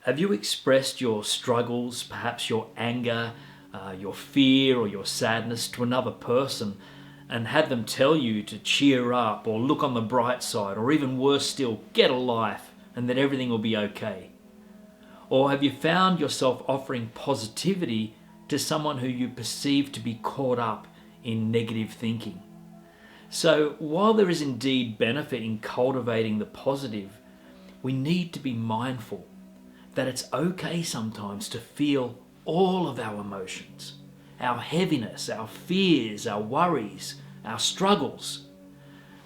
Have you expressed your struggles, perhaps your anger, your fear or your sadness to another person and had them tell you to cheer up or look on the bright side, or even worse still, get a life and that everything will be okay? Or have you found yourself offering positivity to someone who you perceive to be caught up in negative thinking? So while there is indeed benefit in cultivating the positive, we need to be mindful that it's okay sometimes to feel all of our emotions, our heaviness, our fears, our worries, our struggles,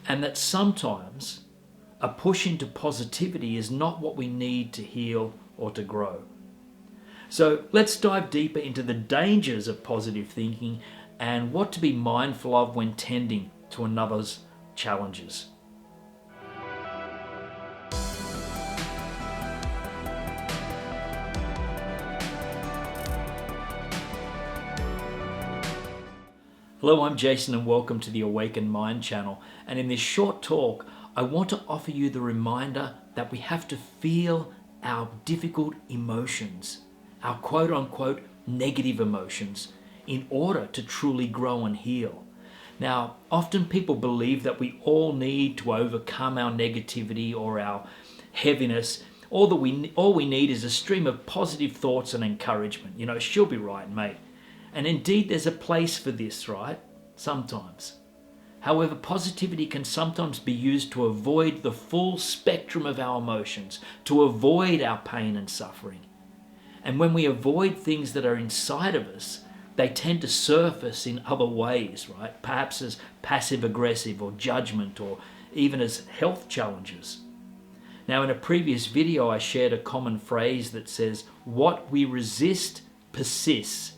and that sometimes a push into positivity is not what we need to heal or to grow. So let's dive deeper into the dangers of positive thinking and what to be mindful of when tending to another's challenges. Hello, I'm Jason and welcome to the Awakened Mind channel. And in this short talk, I want to offer you the reminder that we have to feel our difficult emotions, our quote unquote negative emotions, in order to truly grow and heal. Now, often people believe that we all need to overcome our negativity or our heaviness. All we need is a stream of positive thoughts and encouragement. You know, she'll be right, mate. And indeed, there's a place for this, right? Sometimes. However, positivity can sometimes be used to avoid the full spectrum of our emotions, to avoid our pain and suffering. And when we avoid things that are inside of us, they tend to surface in other ways, right? Perhaps as passive aggressive or judgment, or even as health challenges. Now, in a previous video, I shared a common phrase that says, "What we resist persists."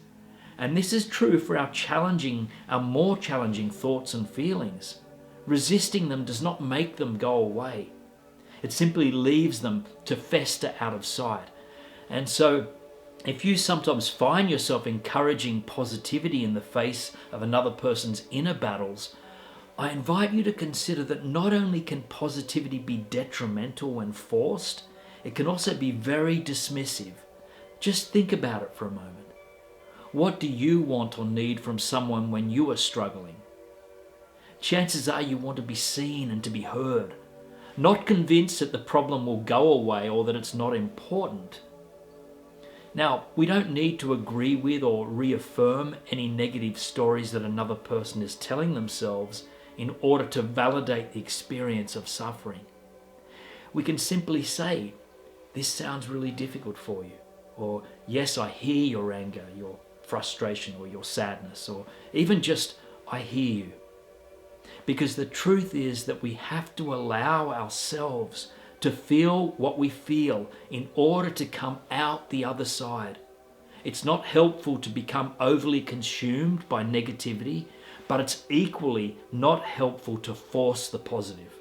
And this is true for our more challenging thoughts and feelings. Resisting them does not make them go away. It simply leaves them to fester out of sight. And so, if you sometimes find yourself encouraging positivity in the face of another person's inner battles, I invite you to consider that not only can positivity be detrimental when forced, it can also be very dismissive. Just think about it for a moment. What do you want or need from someone when you are struggling? Chances are you want to be seen and to be heard, not convinced that the problem will go away or that it's not important. Now, we don't need to agree with or reaffirm any negative stories that another person is telling themselves in order to validate the experience of suffering. We can simply say, "This sounds really difficult for you," or "Yes, I hear your anger, your frustration or your sadness," or even just, "I hear you." Because the truth is that we have to allow ourselves to feel what we feel in order to come out the other side. It's not helpful to become overly consumed by negativity, but it's equally not helpful to force the positive.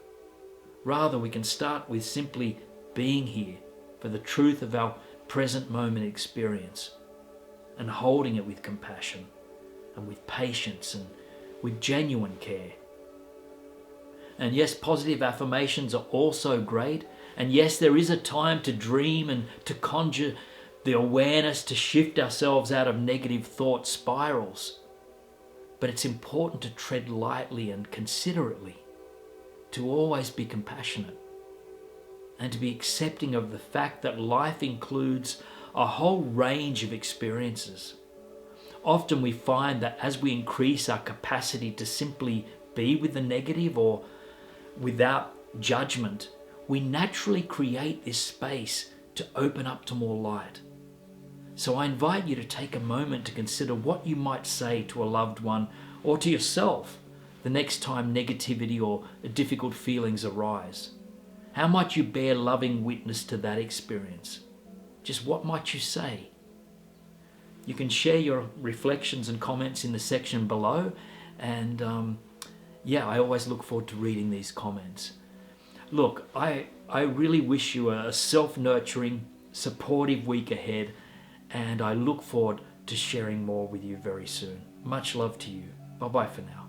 Rather, we can start with simply being here for the truth of our present moment experience, and holding it with compassion and with patience and with genuine care. And yes, positive affirmations are also great. And yes, there is a time to dream and to conjure the awareness to shift ourselves out of negative thought spirals. But it's important to tread lightly and considerately, to always be compassionate, and to be accepting of the fact that life includes a whole range of experiences. Often we find that as we increase our capacity to simply be with the negative or without judgment, we naturally create this space to open up to more light. So I invite you to take a moment to consider what you might say to a loved one or to yourself the next time negativity or difficult feelings arise. How might you bear loving witness to that experience? Just what might you say? You can share your reflections and comments in the section below. And I always look forward to reading these comments. Look, I really wish you a self-nurturing, supportive week ahead. And I look forward to sharing more with you very soon. Much love to you. Bye-bye for now.